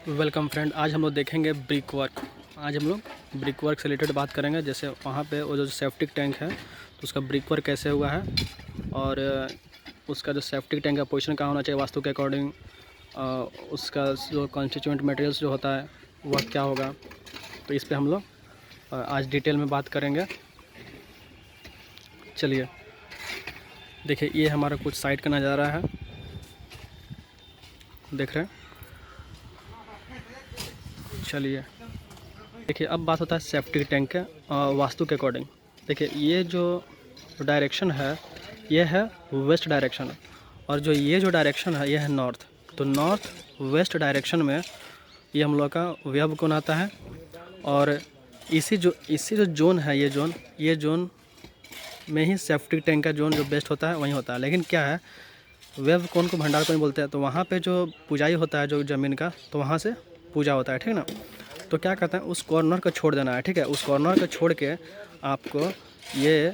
Welcome friend. आज हम लोग देखेंगे ब्रिक वर्क। आज हम लोग ब्रिक वर्क से रिलेटेड बात करेंगे। जैसे वहाँ पे वो जो सेफ्टिक टैंक है तो उसका ब्रिक वर्क कैसे हुआ है और उसका जो सेफ्टिक टैंक का पोजीशन कहाँ होना चाहिए वास्तु के अकॉर्डिंग, उसका जो कॉन्स्टिट्यूएंट मटेरियल्स जो होता है वह क्या होगा, तो इस पे हम लोग आज डिटेल में बात करेंगे। चलिए देखिए, ये हमारा कुछ साइट का नज़ारा है, देख रहे हैं। चलिए देखिए, अब बात होता है सेफ्टी टैंक के वास्तु के अकॉर्डिंग। देखिए ये जो डायरेक्शन है ये है वेस्ट डायरेक्शन, और जो ये जो डायरेक्शन है ये है नॉर्थ। तो नॉर्थ वेस्ट डायरेक्शन में ये हम लोग का वेब कोण आता है, और इसी जो जोन है, ये जोन में ही सेफ्टी टैंक का जोन जो बेस्ट होता है वहीं होता है। लेकिन क्या है, वेब कोण को भंडार कोण बोलते हैं, तो वहाँ पे जो पुजाई होता है जो ज़मीन का, तो वहाँ से पूजा होता है, ठीक ना। तो क्या कहते हैं, उस कॉर्नर को छोड़ देना है, ठीक है। उस कॉर्नर को छोड़ के आपको ये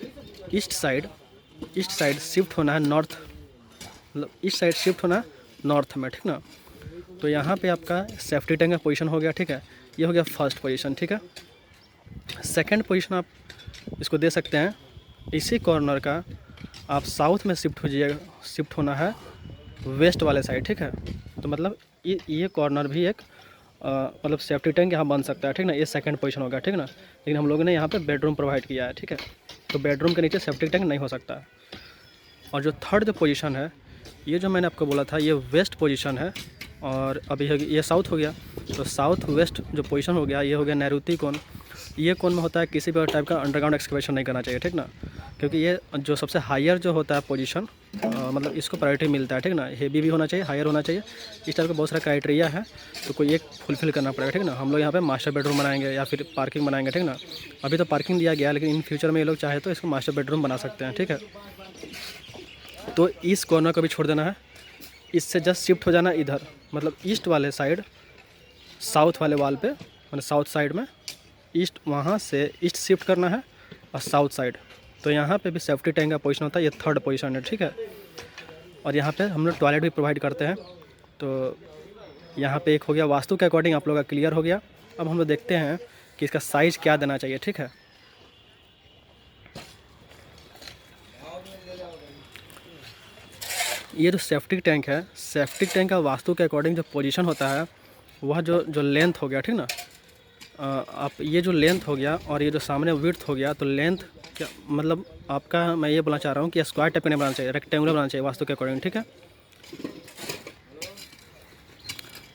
ईस्ट साइड शिफ्ट होना है नॉर्थ, मतलब ईस्ट साइड शिफ्ट होना है नॉर्थ में, ठीक ना। तो यहाँ पे आपका सेफ्टी टैंक का पोजीशन हो गया, ठीक है। ये हो गया फर्स्ट पोजीशन, ठीक है। सेकंड पोजीशन आप इसको दे सकते हैं, इसी कॉर्नर का आप साउथ में शिफ्ट होना है वेस्ट वाले साइड, ठीक है। तो मतलब ये कॉर्नर भी एक मतलब सेफ्टी टैंक यहाँ बन सकता है, ठीक ना। ये सेकंड पोजीशन होगा, ठीक ना। लेकिन हम लोगों ने यहाँ पे बेडरूम प्रोवाइड किया है, ठीक है। तो बेडरूम के नीचे सेफ्टी टैंक नहीं हो सकता है। और जो थर्ड जो पोजीशन है, ये जो मैंने आपको बोला था, ये वेस्ट पोजीशन है, और अभी ये साउथ हो गया। तो साउथ वेस्ट जो पोजीशन हो गया, ये हो गया नैऋत्य कोण। ये कोण में होता है किसी भी टाइप का अंडरग्राउंड एक्सकवेशन नहीं करना चाहिए, ठीक ना। क्योंकि ये जो सबसे हायर जो होता है पोजीशन, मतलब इसको प्रायोरिटी मिलता है, ठीक ना। हेवी भी होना चाहिए, हायर होना चाहिए, इस टाइप का बहुत सारा क्राइटेरिया है। तो कोई एक फुलफिल करना पड़ेगा, ठीक ना। हम लोग यहाँ पे मास्टर बेडरूम बनाएंगे या फिर पार्किंग बनाएंगे, ठीक ना। अभी तो पार्किंग दिया गया है, लेकिन इन फ्यूचर में ये लोग चाहे तो इसको मास्टर बेडरूम बना सकते हैं, ठीक है। तो इस कॉर्नर को भी छोड़ देना है, इससे जस्ट शिफ्ट हो जाना इधर, मतलब ईस्ट वाले साइड, साउथ वाले वाल पे, मतलब साउथ साइड में ईस्ट, वहाँ से ईस्ट शिफ्ट करना है और साउथ साइड। तो यहाँ पे भी सेफ्टी टैंक का पोजीशन होता है, ये थर्ड पोजीशन है, ठीक है। और यहाँ पे हम लोग टॉयलेट भी प्रोवाइड करते हैं। तो यहाँ पे एक हो गया वास्तु के अकॉर्डिंग, आप लोग का क्लियर हो गया। अब हम लोग देखते हैं कि इसका साइज़ क्या देना चाहिए, ठीक है। ये जो सेफ्टी टैंक है, सेफ्टी टैंक का वास्तु के अकॉर्डिंग जो पोजीशन होता है वह जो लेंथ हो गया, ठीक ना। आप ये जो लेंथ हो गया और ये जो सामने विड्थ हो गया, तो लेंथ क्या मतलब आपका, मैं ये बोलना चाह रहा हूँ कि स्क्वायर टाइप का नहीं बनाना चाहिए, रेक्टेंगुलर बनाना चाहिए वास्तु के अकॉर्डिंग, ठीक है।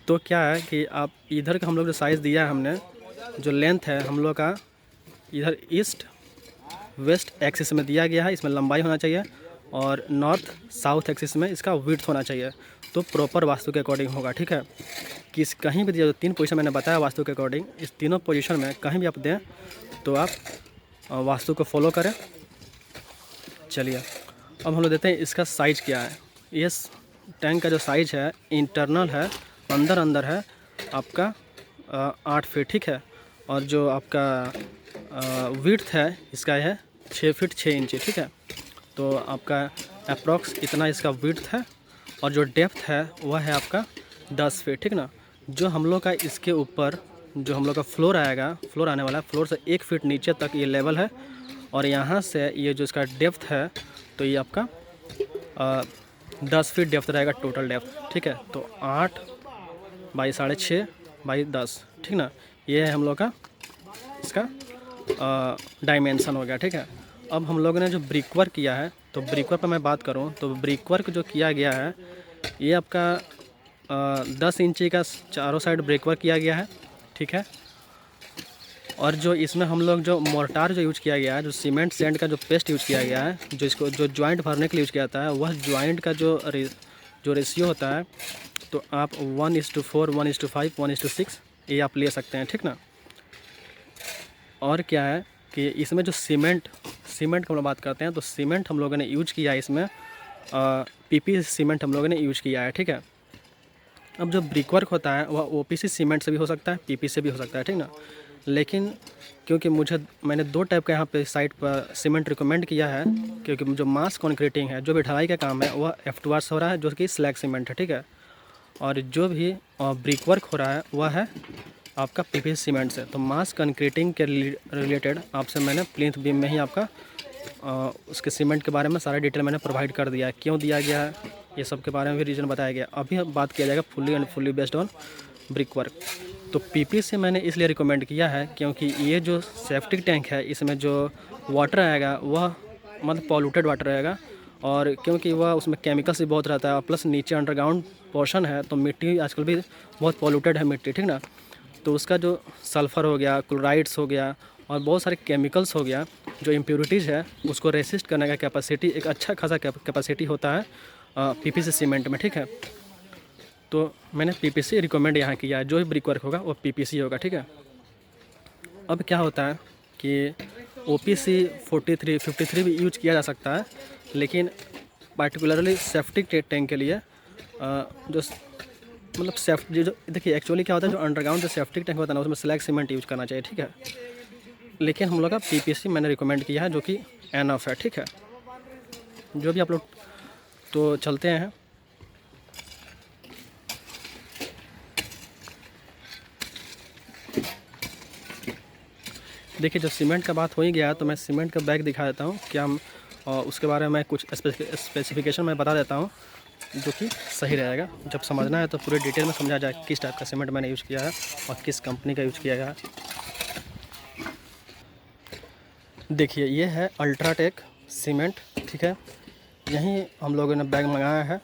तो क्या है कि आप इधर का हम लोग जो साइज़ दिया है हमने, जो लेंथ है हम लोग का इधर ईस्ट वेस्ट एक्सिस में दिया गया है, इसमें लंबाई होना चाहिए, और नॉर्थ साउथ एक्सिस में इसका विड्थ होना चाहिए। तो प्रॉपर वास्तु के अकॉर्डिंग होगा, ठीक है। किस कहीं भी दिया, जो तीन पोजीशन मैंने बताया वास्तु के अकॉर्डिंग, इस तीनों पोजीशन में कहीं भी आप दें तो आप वास्तु को फॉलो करें। चलिए अब हम लोग देते हैं इसका साइज़ क्या है। ये टैंक का जो साइज़ है इंटरनल है, अंदर है आपका 8 फीट, ठीक है। और जो आपका विड्थ है इसका है 6 फीट 6 इंच, ठीक है। तो आपका अप्रॉक्स इतना इसका विड्थ है, और जो डेप्थ है वह है आपका 10 फीट, ठीक ना। जो हम लोग का इसके ऊपर जो हम लोग का फ्लोर आएगा, फ्लोर आने वाला है, फ्लोर से 1 फीट नीचे तक ये लेवल है, और यहाँ से ये जो इसका डेप्थ है, तो ये आपका 10 फीट डेप्थ रहेगा टोटल डेप्थ, ठीक है। तो 8 बाई 6.5 बाई 10, ठीक ना। ये है हम लोग का इसका डायमेंशन हो गया, ठीक है। अब हम लोगों ने जो ब्रिक वर्क किया है, तो ब्रिक वर्क पर मैं बात करूं तो ब्रिक वर्क जो किया गया है ये आपका 10 इंची का चारों साइड ब्रिक वर्क किया गया है, ठीक है। और जो इसमें हम लोग जो मोर्टार जो यूज़ किया गया है, जो सीमेंट सैंड का जो पेस्ट यूज़ किया गया है, जो इसको जो जॉइंट भरने के लिए यूज़ किया जाता है, वह जॉइंट का जो रेशियो होता है, तो आप 1:4 1:5 1:6 ये आप ले सकते हैं, ठीक ना। और क्या है कि इसमें जो सीमेंट का हम लोग बात करते हैं, तो सीमेंट हम लोगों ने यूज किया है इसमें, पीपी सीमेंट हम लोगों ने यूज किया है, ठीक है। अब जो ब्रिक वर्क होता है वह ओपीसी सीमेंट से भी हो सकता है, पीपी से भी हो सकता है, ठीक ना। लेकिन क्योंकि मैंने 2 टाइप का यहाँ पे साइट पर सीमेंट रिकमेंड किया है, क्योंकि जो मास कॉन्क्रीटिंग है, जो भी ढलाई का काम है, वह F2R से हो रहा है, जो कि स्लैग सीमेंट है, ठीक है। और जो भी ब्रिक वर्क हो रहा है वह है आपका पीपीसी सीमेंट से। तो मास कंक्रीटिंग के रिलेटेड आपसे मैंने प्लिंथ बीम में ही आपका उसके सीमेंट के बारे में सारा डिटेल मैंने प्रोवाइड कर दिया है, क्यों दिया गया है ये सब के बारे में भी रीज़न बताया गया। अभी बात किया जाएगा fully based on brick work. तो पीपीसी मैंने इसलिए रिकमेंड किया है क्योंकि ये जो सेफ्टी टैंक है इसमें जो वाटर आएगा वह मतलब पॉल्यूटेड वाटर रहेगा, और क्योंकि वह उसमें केमिकल्स भी बहुत रहता है, प्लस नीचे अंडरग्राउंड पोर्शन है तो मिट्टी आजकल भी बहुत पॉल्यूटेड है मिट्टी, ठीक ना। तो उसका जो सल्फ़र हो गया, क्लोराइड्स हो गया और बहुत सारे केमिकल्स हो गया, जो इम्प्योरिटीज़ है उसको रेसिस्ट करने का कैपेसिटी एक अच्छा खासा कैपेसिटी होता है पीपीसी सीमेंट में, ठीक है। तो मैंने पीपीसी रिकमेंड यहाँ किया है, जो भी ब्रिक वर्क होगा वो पीपीसी होगा, ठीक है। अब क्या होता है कि ओपीसी 43, 53 भी यूज किया जा सकता है, लेकिन पार्टिकुलरली सेफ्टी टैंक के लिए जो मतलब सेफ्टी जो देखिए एक्चुअली क्या होता है, जो अंडरग्राउंड जो सेफ्टी टैंक होता है ना उसमें स्लैग सीमेंट यूज करना चाहिए, ठीक है। लेकिन हम लोग का पीपीसी मैंने रिकमेंड किया है जो कि एनफ है, ठीक है। जो भी आप लोग तो चलते हैं। देखिए जब सीमेंट का बात हो ही गया तो मैं सीमेंट का बैग दिखा देता हूँ क्या हम, उसके बारे में कुछ स्पेसिफिकेशन मैं बता देता हूँ जो कि सही रहेगा। जब समझना है तो पूरे डिटेल में समझा जाए किस टाइप का सीमेंट मैंने यूज़ किया है और किस कंपनी का यूज़ किया गया है। देखिए ये है अल्ट्राटेक सीमेंट, ठीक है। यहीं हम लोगों ने बैग मंगाया है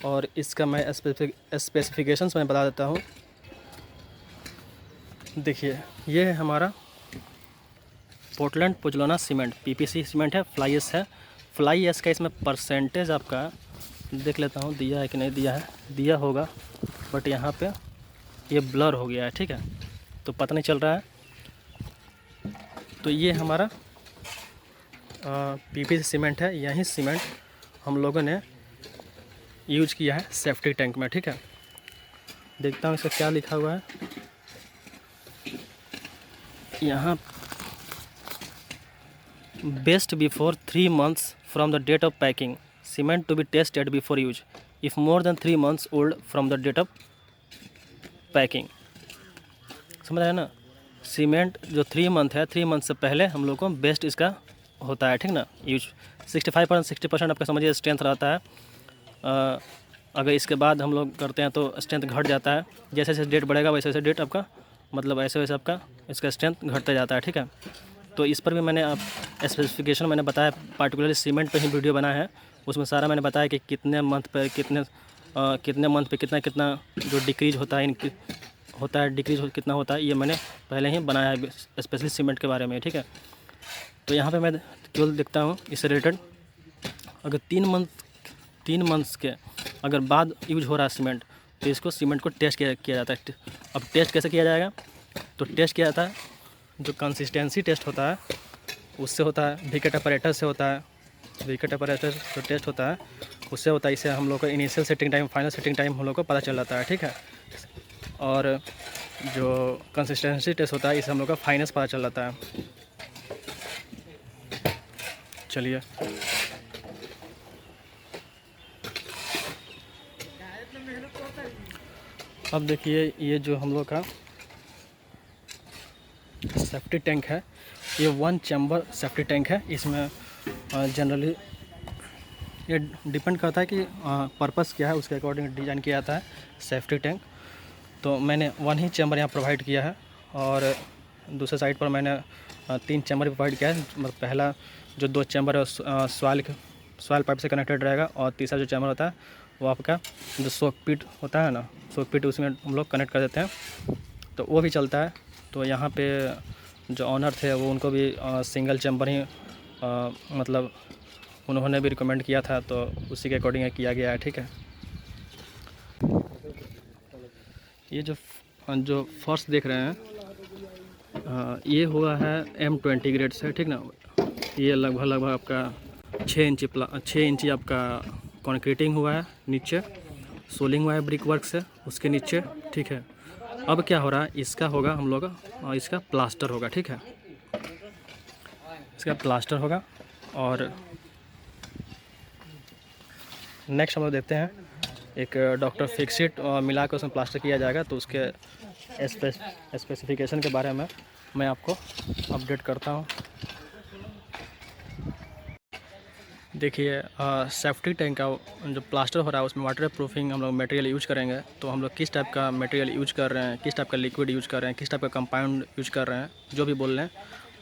और इसका मैं स्पेसिफिकेशंस मैं बता देता हूँ। देखिए ये है हमारा Portland pozzolana cement, PPC cement है, फ्लाई एस है। फ्लाई एस का इसमें परसेंटेज आपका देख लेता हूँ दिया है कि नहीं दिया है, दिया होगा बट यहाँ पे ये ब्लर हो गया है, ठीक है, तो पता नहीं चल रहा है। तो ये हमारा पीपीसी सीमेंट है, यही सीमेंट हम लोगों ने यूज किया है सेफ्टी टैंक में, ठीक है। देखता हूँ इसका क्या लिखा हुआ है यहाँ, best before 3 months from the date of packing, cement to be tested before use, if more than 3 months old from the date of packing. समझ आया ना, सीमेंट जो 3 month है, 3 month से पहले हम लोग को बेस्ट इसका होता है, ठीक ना, यूज। 65% 60% आपका समझिए स्ट्रेंथ रहता है। अगर इसके बाद हम लोग करते हैं तो स्ट्रेंथ घट जाता है, जैसे जैसे डेट बढ़ेगा वैसे वैसे डेट आपका मतलब ऐसे वैसे आपका इसका स्ट्रेंथ घटता जाता है, ठीक है। तो इस पर भी मैंने आप स्पेसिफिकेशन मैंने बताया, पार्टिकुलरली सीमेंट पे ही वीडियो बना है, उसमें सारा मैंने बताया कि कितने मंथ पे कितने मंथ पे कितना कितना जो डिक्रीज होता है डिक्रीज कितना होता है, ये मैंने पहले ही बनाया है स्पेशली सीमेंट के बारे में, ठीक है। तो यहाँ पे मैं केवल देखता हूँ इससे रिलेटेड, अगर 3 मंथ्स के अगर बाद यूज हो रहा है सीमेंट तो इसको सीमेंट को टेस्ट किया जाता है। अब टेस्ट कैसे किया जाएगा, तो टेस्ट किया जाता है जो कंसिस्टेंसी टेस्ट होता है उससे होता है, विकेट अपरेटर से होता है, विकेट अपरेटर जो टेस्ट होता है उससे होता है। इससे हम लोग को initial setting time final setting time हम लोग को पता चल जाता है, ठीक है। और जो कंसिस्टेंसी टेस्ट होता है इससे हम लोग का फाइनेंस पता चल जाता है। चलिए अब देखिए ये जो हम लोग का सेफ्टी टैंक है, ये 1 चैम्बर सेफ्टी टैंक है। इसमें जनरली ये डिपेंड करता है कि पर्पस क्या है, उसके अकॉर्डिंग डिज़ाइन किया जाता है सेफ्टी टैंक। तो मैंने 1 ही चैम्बर यहाँ प्रोवाइड किया है और दूसरे साइड पर मैंने 3 चैम्बर प्रोवाइड किया है। मतलब पहला जो 2 चैम्बर है सॉइल पाइप से कनेक्टेड रहेगा, और तीसरा जो चैम्बर होता है वो आपका जो सोक पिट होता है ना, सोक पिट उसमें हम लोग कनेक्ट कर देते हैं, तो वो भी चलता है। तो यहाँ पे जो ऑनर थे वो उनको भी सिंगल चैम्बर ही मतलब उन्होंने भी रिकमेंड किया था, तो उसी के अकॉर्डिंग किया गया है, ठीक है। ये जो फर्श देख रहे हैं ये हुआ है M20 ग्रेड से, ठीक ना। ये लगभग आपका 6 इंची आपका कंक्रीटिंग हुआ है, नीचे सोलिंग हुआ है ब्रिक वर्क से उसके नीचे, ठीक है। अब क्या हो रहा है, इसका होगा हम लोग इसका प्लास्टर होगा, ठीक है, इसका प्लास्टर होगा। और नेक्स्ट हम लोग देखते हैं एक डॉक्टर फिक्सिट मिला कर उसमें प्लास्टर किया जाएगा। तो उसके स्पेसिफिकेशन के बारे में मैं आपको अपडेट करता हूँ। देखिए सेफ्टी टैंक का जो प्लास्टर हो रहा है उसमें वाटर प्रूफिंग हम लोग मटेरियल यूज करेंगे। तो हम लोग किस टाइप का मटेरियल यूज कर रहे हैं, किस टाइप का लिक्विड यूज कर रहे हैं, किस टाइप का कंपाउंड यूज कर रहे हैं, जो भी बोल रहे हैं,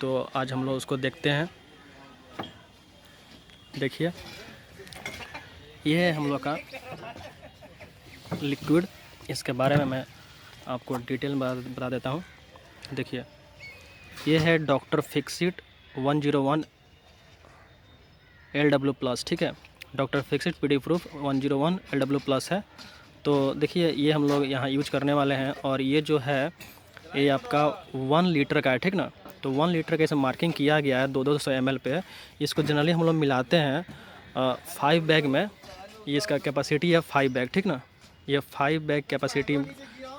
तो आज हम लोग उसको देखते हैं। देखिए ये है हम लोग का लिक्विड, इसके बारे में मैं आपको डिटेल में बता देता हूँ। देखिए ये है डॉक्टर फिक्सिट 101 LW+, ठीक है। Doctor Fixit PD proof 101 LW+ है। तो देखिए ये हम लोग यहाँ यूज करने वाले हैं। और ये जो है ये आपका 1 लीटर का है, ठीक ना। तो 1 लीटर का इसे मार्किंग किया गया है 200 ml पे। इसको जनरली हम लोग मिलाते हैं 5 बैग में। ये इसका कैपेसिटी है 5 बैग, ठीक ना। ये 5 बैग कैपेसिटी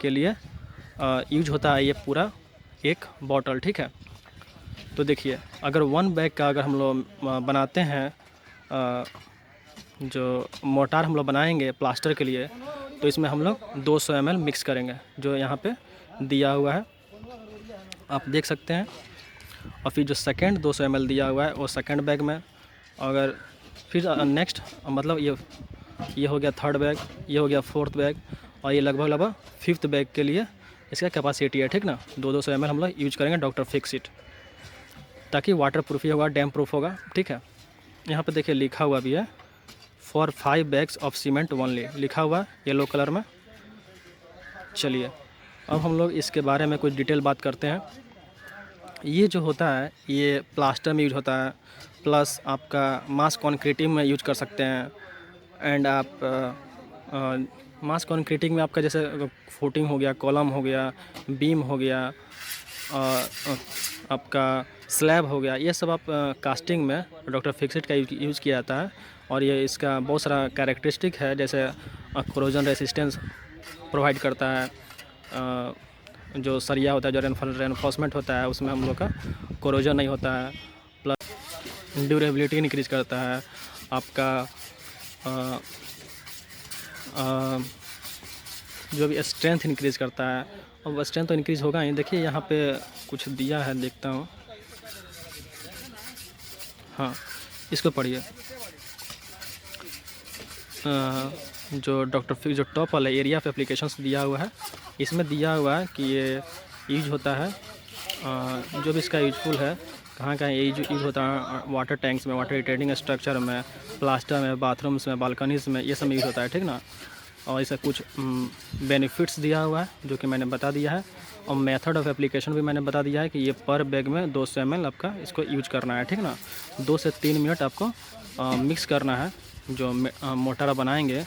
के लिए यूज होता है ये पूरा एक बॉटल, ठीक है। तो देखिए अगर 1 बैग का अगर हम लोग बनाते हैं जो मोटार हम लोग बनाएंगे प्लास्टर के लिए, तो इसमें हम लोग 200 ml मिक्स करेंगे, जो यहाँ पे दिया हुआ है आप देख सकते हैं। और फिर जो सेकेंड 200 ml दिया हुआ है वो सेकेंड बैग में। अगर फिर नेक्स्ट मतलब ये हो गया 3rd बैग, ये हो गया 4th बैग, और ये लगभग 5th बैग के लिए इसका कैपेसिटी है, ठीक ना। 200 ml हम लोग यूज करेंगे डॉक्टर फिक्सिट, ताकि वाटर प्रूफ ही होगा, डैम प्रूफ होगा, ठीक है। यहाँ पे देखिए लिखा हुआ भी है for 5 bags of cement only, लिखा हुआ है येलो कलर में। चलिए अब हम लोग इसके बारे में कुछ डिटेल बात करते हैं। ये जो होता है ये प्लास्टर में यूज होता है, प्लस आपका मास कॉन्क्रीटिंग में यूज कर सकते हैं। एंड आप मास कॉन्क्रीटिंग में आपका जैसे फुटिंग हो गया, कॉलम हो गया, बीम हो गया, आपका स्लैब हो गया, ये सब आप कास्टिंग में डॉक्टर फिक्सिट का यूज़ किया जाता है। और ये इसका बहुत सारा कैरेक्टरिस्टिक है, जैसे कोरोजन रेसिस्टेंस प्रोवाइड करता है। जो सरिया होता है, जो रेनफोर्समेंट होता है, उसमें हम लोग का कोरोजन नहीं होता है। प्लस ड्यूरेबिलिटी इंक्रीज़ करता है आपका। जो भी स्ट्रेंथ इंक्रीज़ करता है। और स्ट्रेंथ तो इंक्रीज़ होगा ही। देखिए यहाँ पे कुछ दिया है, देखता हूँ। हाँ इसको पढ़िए। जो डॉक्टर फिक्स जो टॉप वाला एरिया पे एप्लीकेशंस दिया हुआ है, इसमें दिया हुआ है कि ये यूज होता है जो भी इसका यूजफुल है, कहाँ कहाँ ये यूज होता है। वाटर टैंक्स में, वाटर रिटेनिंग स्ट्रक्चर में, प्लास्टर में, बाथरूम्स में, बालकनीज में, ये सब में यूज होता है, ठीक ना। और इसे कुछ बेनिफिट्स दिया हुआ है जो कि मैंने बता दिया है। और मेथड ऑफ एप्लीकेशन भी मैंने बता दिया है कि ये पर बैग में 200 ml आपका इसको यूज करना है, ठीक ना। 2 से 3 मिनट आपको मिक्स करना है। जो मोटार बनाएंगे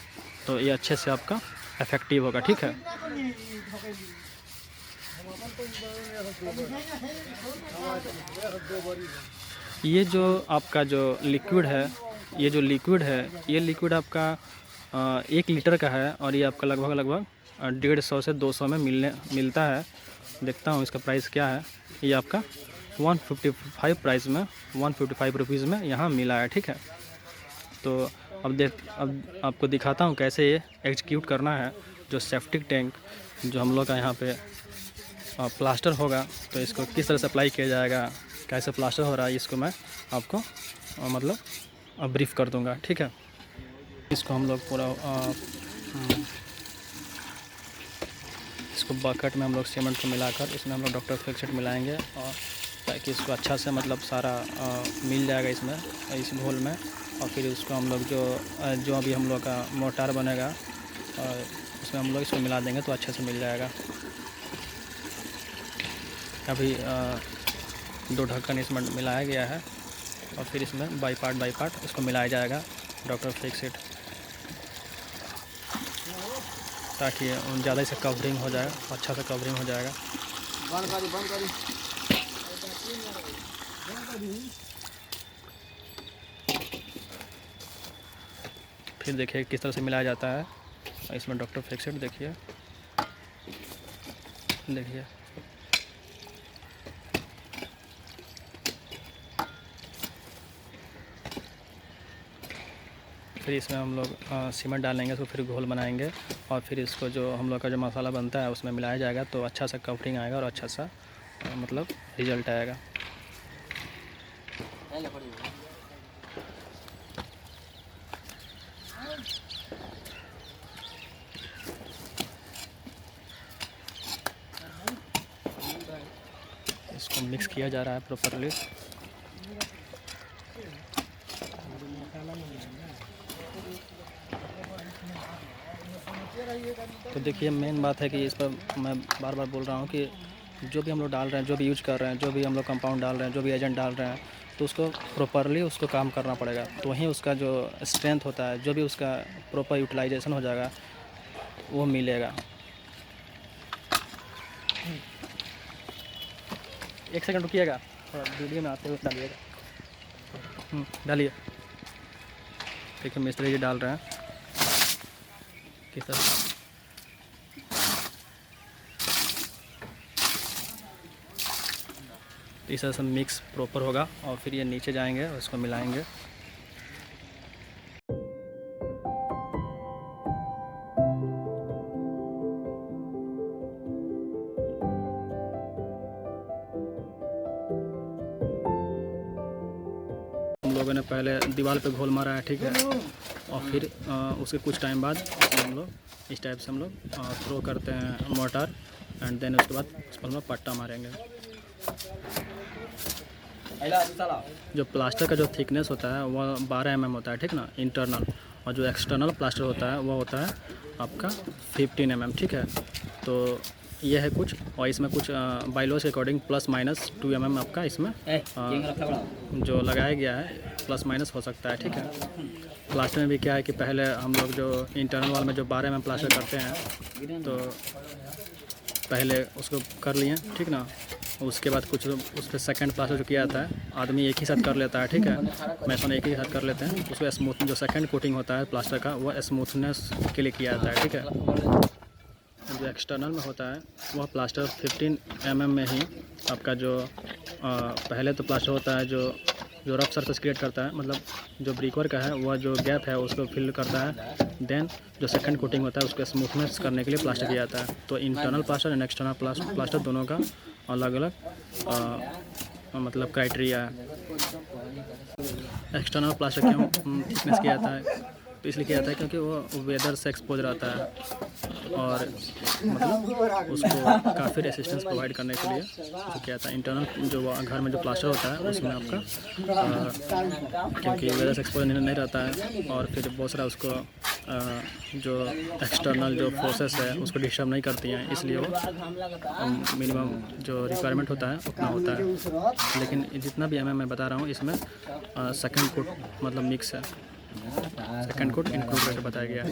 तो ये अच्छे से आपका इफेक्टिव होगा, ठीक है। ये जो आपका जो लिक्विड है, ये लिक्विड आपका 1 लीटर का है। और ये आपका लगभग 150 से 200 में मिलता है। देखता हूँ इसका प्राइस क्या है। ये आपका 155 प्राइस में, 155 रुपीज़ में यहाँ मिला है, ठीक है। तो अब आपको दिखाता हूँ कैसे ये एग्जीक्यूट करना है। जो सेफ्टिक टैंक जो हम लोग का यहाँ पे प्लास्टर होगा, तो इसको किस तरह से अप्लाई किया जाएगा, कैसे प्लास्टर हो रहा है, इसको मैं आपको मतलब ब्रीफ कर दूँगा, ठीक है। इसको हम लोग पूरा इसको बकेट में हम लोग सीमेंट को मिलाकर इसमें हम लोग डॉक्टर फिक्सिट मिलाएंगे, और ताकि इसको अच्छा से मतलब सारा मिल जाएगा इसमें, इस घोल में। और फिर उसको हम लोग जो अभी हम लोग का मोटार बनेगा उसमें हम लोग इसको मिला देंगे तो अच्छे से मिल जाएगा। अभी 2 ढक्कन इसमें मिलाया गया है, और फिर इसमें बाई पार्ट इसको मिलाया जाएगा डॉक्टर फिक्सिट, ताकि ज़्यादा इसे कवरिंग हो जाए, अच्छा से कवरिंग हो जाएगा। फिर देखिए किस तरह से मिलाया जाता है। इसमें डॉक्टर फिक्सिट देखिए फिर इसमें हम लोग सीमेंट डालेंगे, तो फिर घोल बनाएंगे और फिर इसको जो हम लोग का जो मसाला बनता है उसमें मिलाया जाएगा, तो अच्छा सा कवरिंग आएगा और अच्छा सा मतलब रिजल्ट आएगा। इसको मिक्स किया जा रहा है प्रॉपरली। तो देखिए मेन बात है कि इस पर मैं बार बार बोल रहा हूँ कि जो भी हम लोग डाल रहे हैं, जो भी यूज कर रहे हैं, जो भी हम लोग कंपाउंड डाल रहे हैं, जो भी एजेंट डाल रहे हैं, तो उसको प्रॉपरली उसको काम करना पड़ेगा, तो ही उसका जो स्ट्रेंथ होता है, जो भी उसका प्रॉपर यूटिलाइजेशन हो जाएगा वो मिलेगा। एक सेकंड रुकिएगा, थोड़ा वीडियो में आते हुए डालिएगा। डालिए। देखिए मिस्त्री जी डाल रहे हैं किस तरह। इस तरह से मिक्स प्रॉपर होगा और फिर ये नीचे जाएंगे और इसको मिलाएंगे। हम लोगों ने पहले दीवार पे घोल मारा है, ठीक है, और फिर उसके कुछ टाइम बाद हम लोग इस टाइप से हम लोग थ्रो करते हैं मोटर, एंड देन उसके बाद उस पर हम लोग पट्टा मारेंगे। जो प्लास्टर का जो थिकनेस होता है वह 12 mm होता है, ठीक ना, इंटरनल, और जो एक्सटर्नल प्लास्टर होता है वो होता है आपका 15 mm, ठीक है। तो ये है कुछ, और इसमें कुछ बाइलॉज के अकॉर्डिंग प्लस माइनस 2 mm आपका इसमें जो लगाया गया है, प्लस माइनस हो सकता है, ठीक है। प्लास्टर में भी क्या है कि पहले हम लोग जो इंटरनल वाल में जो 12 mm प्लास्टर करते हैं, तो पहले उसको कर लिए, ठीक ना, उसके बाद कुछ उस पर सेकेंड प्लास्टर जो किया जाता है आदमी एक ही साथ कर लेता है, ठीक है, मैसन एक ही साथ कर लेते हैं। उसको स्मूथ जो सेकंड कोटिंग होता है प्लास्टर का वो स्मूथनेस के लिए किया जाता है, ठीक है। जो एक्सटर्नल में होता है वह प्लास्टर 15 mm में ही आपका जो पहले तो प्लास्टर होता है जो रफ सरफेस क्रिएट करता है, मतलब जो ब्रिकवर्क का है वह जो गैप है उसको फिल करता है। देन जो सेकंड कोटिंग होता है उसको स्मूथनेस करने के लिए प्लास्टर किया जाता है। तो internal plaster and external plaster दोनों का अलग अलग मतलब क्राइटेरिया है। एक्सटर्नल प्लास्टर क्यों थिकनेस किया जाता है, तो इसलिए किया जाता है क्योंकि वो वेदर से एक्सपोज रहता है और मतलब उसको काफ़ी रेसिस्टेंस प्रोवाइड करने के लिए जो किया जाता है। इंटरनल जो घर में जो प्लास्टर होता है उसमें आपका क्योंकि वेदर से एक्सपोज नहीं रहता है और फिर बहुत सारा उसको जो एक्सटर्नल जो फोर्सेस है उसको डिस्टर्ब नहीं करती हैं, इसलिए वो मिनिमम जो रिक्वायरमेंट होता है उतना होता है। लेकिन जितना भी मैं बता रहा हूँ इसमें सेकंड कोट मतलब मिक्स है, सेकंड कोट इंक्लूड करके बताया गया है।